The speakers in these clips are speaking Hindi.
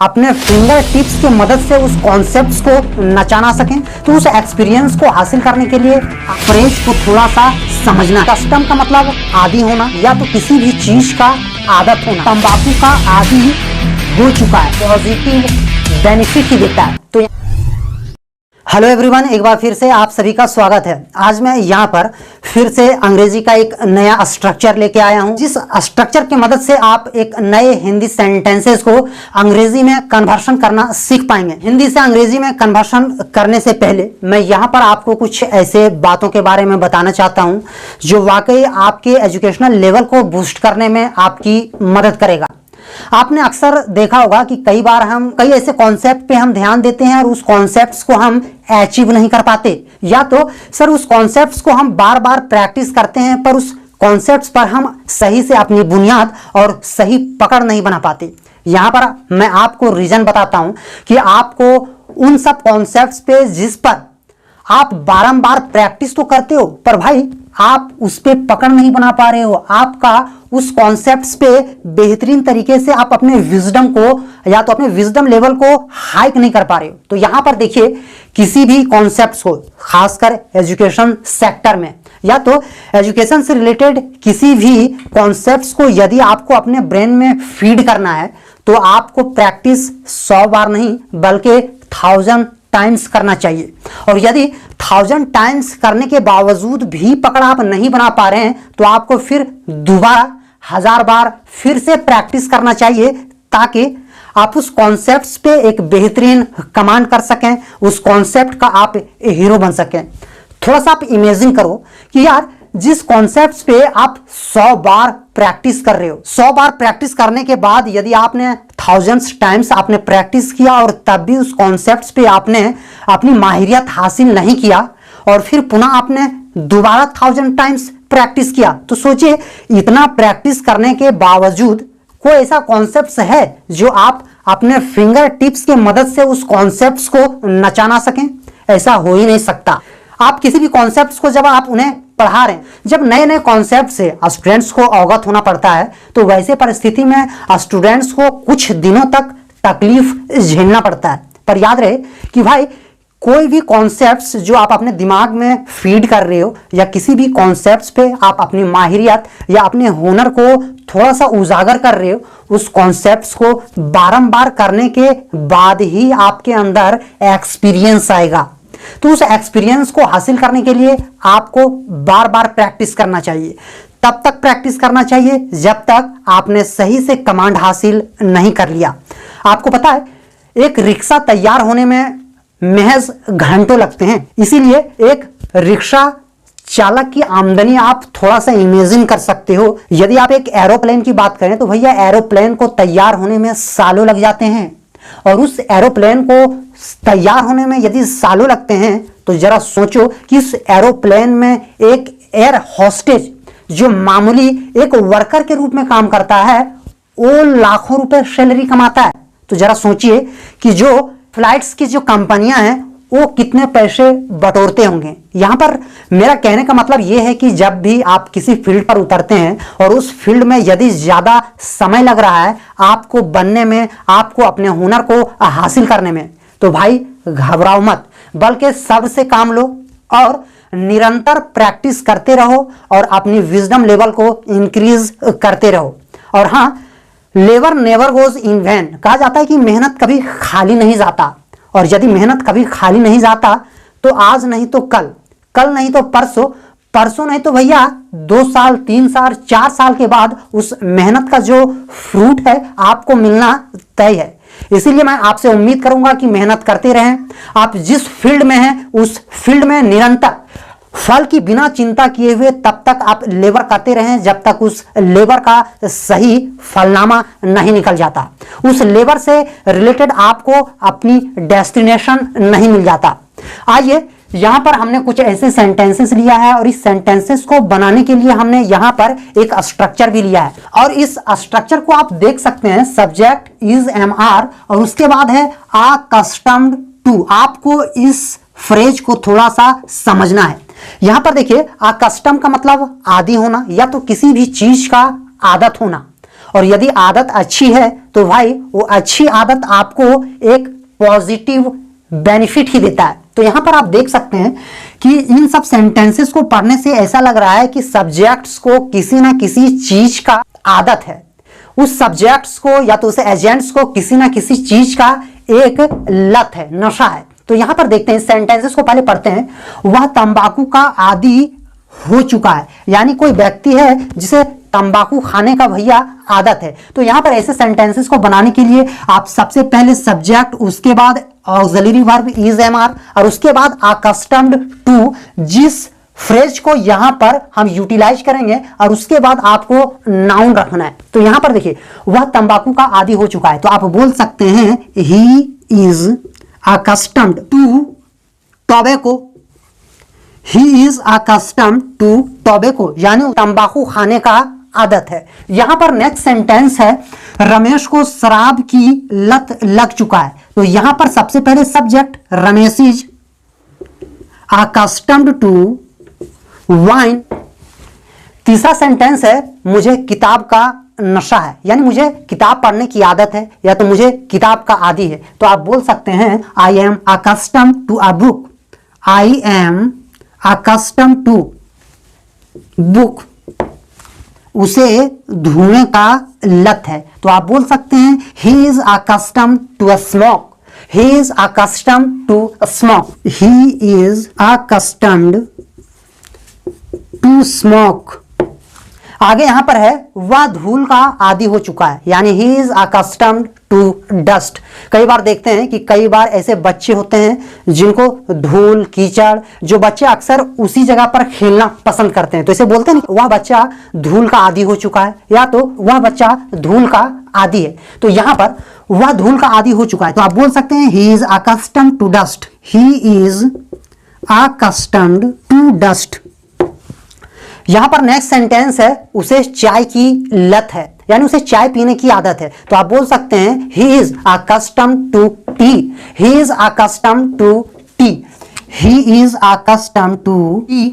अपने फिंगर टिप्स की मदद से उस कॉन्सेप्ट्स को नचाना सकें। तो उस एक्सपीरियंस को हासिल करने के लिए फ्रेज को थोड़ा सा समझना। कस्टम का मतलब आदी होना या तो किसी भी चीज का आदत होना। तंबाकू का आदी हो चुका है, पॉजिटिव बेनिफिट ही देता है। तो हेलो एवरीवन, एक बार फिर से आप सभी का स्वागत है। आज मैं यहाँ पर फिर से अंग्रेजी का एक नया स्ट्रक्चर लेके आया हूँ, जिस स्ट्रक्चर की मदद से आप एक नए हिंदी सेंटेंसेस को अंग्रेजी में कन्वर्शन करना सीख पाएंगे। हिंदी से अंग्रेजी में कन्वर्शन करने से पहले मैं यहाँ पर आपको कुछ ऐसे बातों के बारे में बताना चाहता हूँ जो वाकई आपके एजुकेशनल लेवल को बूस्ट करने में आपकी मदद करेगा। आपने अक्सर देखा होगा कि कई बार हम कई ऐसे कॉन्सेप्ट पे हम ध्यान देते हैं और उस कॉन्सेप्ट्स को हम अचीव नहीं कर पाते, या तो सर उस कॉन्सेप्ट्स को हम बार बार प्रैक्टिस करते हैं पर उस कॉन्सेप्ट्स पर हम सही से अपनी बुनियाद और सही पकड़ नहीं बना पाते। यहां पर मैं आपको रीजन बताता हूं कि आपको उन सब कॉन्सेप्ट्स पे जिस पर आप बारंबार प्रैक्टिस तो करते हो पर भाई आप उस पे पकड़ नहीं बना पा रहे हो, आपका उस कॉन्सेप्ट्स पे बेहतरीन तरीके से आप अपने विजडम को या तो अपने विजडम लेवल को हाइक नहीं कर पा रहे हो। तो यहां पर देखिए, किसी भी कॉन्सेप्ट्स को खासकर एजुकेशन सेक्टर में या तो एजुकेशन से रिलेटेड किसी भी कॉन्सेप्ट्स को यदि आपको अपने ब्रेन में फीड करना है तो आपको प्रैक्टिस 100 बार नहीं बल्कि 1000 टाइम्स करना चाहिए। और यदि 1000 टाइम्स करने के बावजूद भी पकड़ आप नहीं बना पा रहे हैं तो आपको फिर दोबारा 1000 बार फिर से प्रैक्टिस करना चाहिए ताकि आप उस कॉन्सेप्ट्स पे एक बेहतरीन कमांड कर सकें, उस कॉन्सेप्ट का आप हीरो बन सकें। थोड़ा सा आप इमेजिन करो कि यार जिस कॉन्सेप्ट्स पे आप 100 बार प्रैक्टिस कर रहे हो, 100 बार प्रैक्टिस करने के बाद यदि आपने 1000 टाइम्स आपने प्रैक्टिस किया और तब भी उस कॉन्सेप्ट्स पे आपने अपनी माहिरियत हासिल नहीं किया और फिर पुनः आपने दोबारा 1000 टाइम्स प्रैक्टिस किया, तो सोचिए इतना प्रैक्टिस करने के बावजूद कोई ऐसा कॉन्सेप्ट्स है जो आप अपने फिंगर टिप्स की मदद से उस कॉन्सेप्ट्स को नचा ना सकें? ऐसा हो ही नहीं सकता। आप किसी भी कॉन्सेप्ट्स को जब आप उन्हें पढ़ा रहे हैं, जब नए नए कॉन्सेप्ट से स्टूडेंट्स को अवगत होना पड़ता है तो वैसे परिस्थिति में स्टूडेंट्स को कुछ दिनों तक तकलीफ झेलना पड़ता है। पर याद रहे कि भाई कोई भी कॉन्सेप्ट्स जो आप अपने दिमाग में फीड कर रहे हो या किसी भी कॉन्सेप्ट्स पे आप अपनी माहिरियत या अपने हुनर को थोड़ा सा उजागर कर रहे हो, उस कॉन्सेप्ट्स को बारंबार करने के बाद ही आपके अंदर एक्सपीरियंस आएगा। तो उस एक्सपीरियंस को हासिल करने के लिए आपको बार बार प्रैक्टिस करना चाहिए। तब तक प्रैक्टिस करना चाहिए जब तक आपने सही से कमांड हासिल नहीं कर लिया। आपको पता है एक रिक्शा तैयार होने में महज घंटों लगते हैं, इसीलिए एक रिक्शा चालक की आमदनी आप थोड़ा सा इमेजिन कर सकते हो। यदि आप एक एरोप्लेन की बात करें तो भैया एरोप्लेन को तैयार होने में सालों लग जाते हैं, और उस एरोप्लेन को तैयार होने में यदि सालों लगते हैं तो जरा सोचो कि इस एरोप्लेन में एक एयर होस्टेज जो मामूली एक वर्कर के रूप में काम करता है वो लाखों रुपए सैलरी कमाता है। तो जरा सोचिए कि जो फ्लाइट्स की जो कंपनियां हैं वो कितने पैसे बटोरते होंगे। यहां पर मेरा कहने का मतलब यह है कि जब भी आप किसी फील्ड पर उतरते हैं और उस फील्ड में यदि ज्यादा समय लग रहा है आपको बनने में, आपको अपने हुनर को हासिल करने में, तो भाई घबराओ मत, बल्कि सब्र से काम लो और निरंतर प्रैक्टिस करते रहो और अपनी विजडम लेवल को इंक्रीज करते रहो। और हाँ, labour never goes in vain, कहा जाता है कि मेहनत कभी खाली नहीं जाता, और यदि मेहनत कभी खाली नहीं जाता तो आज नहीं तो कल, कल नहीं तो परसों, परसों नहीं तो भैया 2 साल 3 साल 4 साल के बाद उस मेहनत का जो फ्रूट है आपको मिलना तय है। इसीलिए मैं आपसे उम्मीद करूंगा कि मेहनत करते रहें। आप जिस फील्ड में हैं उस फील्ड में निरंतर फल की बिना चिंता किए हुए तब तक आप लेबर करते रहें जब तक उस लेबर का सही फलनामा नहीं निकल जाता, उस लेबर से रिलेटेड आपको अपनी डेस्टिनेशन नहीं मिल जाता। आइए यहां पर हमने कुछ ऐसे सेंटेंसेस लिया है और इस सेंटेंसेस को बनाने के लिए हमने यहां पर एक स्ट्रक्चर भी लिया है, और इस स्ट्रक्चर को आप देख सकते हैं सब्जेक्ट इज एमआर और उसके बाद है अकस्टम्ड टू। आपको इस फ्रेज को थोड़ा सा समझना है। यहां पर देखिए अकस्टम का मतलब आदी होना या तो किसी भी चीज का आदत होना, और यदि आदत अच्छी है तो भाई वो अच्छी आदत आपको एक पॉजिटिव बेनिफिट ही देता है। तो यहां पर आप देख सकते हैं कि इन सब सेंटेंसेस को पढ़ने से ऐसा लग रहा है कि सब्जेक्ट्स को किसी ना किसी चीज का आदत है, उस सब्जेक्ट्स को या तो उस एजेंट्स को किसी ना किसी चीज का एक लत है, नशा है। तो यहां पर देखते हैं, सेंटेंसेस को पहले पढ़ते हैं। वह तंबाकू का आदी हो चुका है, यानी कोई व्यक्ति है जिसे तंबाकू खाने का भैया आदत है। तो यहां पर ऐसे सेंटेंसेस को बनाने के लिए आप सबसे पहले सब्जेक्ट, उसके बाद auxiliary verb is am are और उसके बाद अकस्टम्ड टू, जिस फ्रेज को यहां पर हम यूटिलाइज करेंगे और उसके बाद आपको नाउन रखना है। तो यहां पर देखिए, वह तंबाकू का आदी हो चुका है, तो आप बोल सकते हैं he is accustomed to tobacco. He is accustomed to tobacco, यानी तंबाकू खाने का आदत है। यहां पर नेक्स्ट सेंटेंस है, रमेश को शराब की लत लग चुका है। तो यहां पर सबसे पहले subject Ramesh is accustomed to wine. तीसरा सेंटेंस है, मुझे किताब का नशा है, यानी मुझे किताब पढ़ने की आदत है या तो मुझे किताब का आदी है। तो आप बोल सकते हैं I am accustomed to a book. I am accustomed to book, उसे धुएं का लत है। तो आप बोल सकते हैं he is accustomed to a smoke. He is accustomed to smoke. He is accustomed to smoke. आगे यहां पर है, वह धूल का आदी हो चुका है, यानी he is accustomed to dust. कई बार देखते हैं कि कई बार ऐसे बच्चे होते हैं जिनको धूल कीचड़, जो बच्चे अक्सर उसी जगह पर खेलना पसंद करते हैं, तो इसे बोलते हैं वह बच्चा धूल का आदी हो चुका है या तो वह बच्चा धूल का आदी है। तो यहां पर वह धूल का आदी हो चुका है, तो आप बोल सकते हैं he is accustomed to dust. He is accustomed to dust. यहां पर नेक्स्ट सेंटेंस है, उसे चाय की लत है, यानी उसे चाय पीने की आदत है। तो आप बोल सकते हैं he is accustomed to tea. He is accustomed to tea. He is accustomed to tea.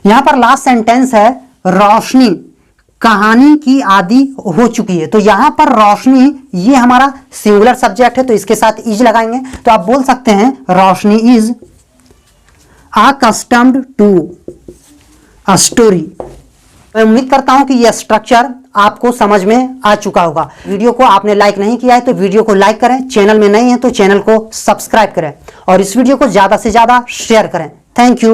यहां पर लास्ट सेंटेंस है, रोशनी कहानी की आदी हो चुकी है। तो यहां पर रोशनी ये हमारा सिंगुलर सब्जेक्ट है, तो इसके साथ इज लगाएंगे। तो आप बोल सकते हैं Roshni is accustomed to a story. मैं उम्मीद करता हूं कि यह स्ट्रक्चर आपको समझ में आ चुका होगा। वीडियो को आपने लाइक नहीं किया है तो वीडियो को लाइक करें, चैनल में नए हैं तो चैनल को सब्सक्राइब करें और इस वीडियो को ज्यादा से ज्यादा शेयर करें। Thank you.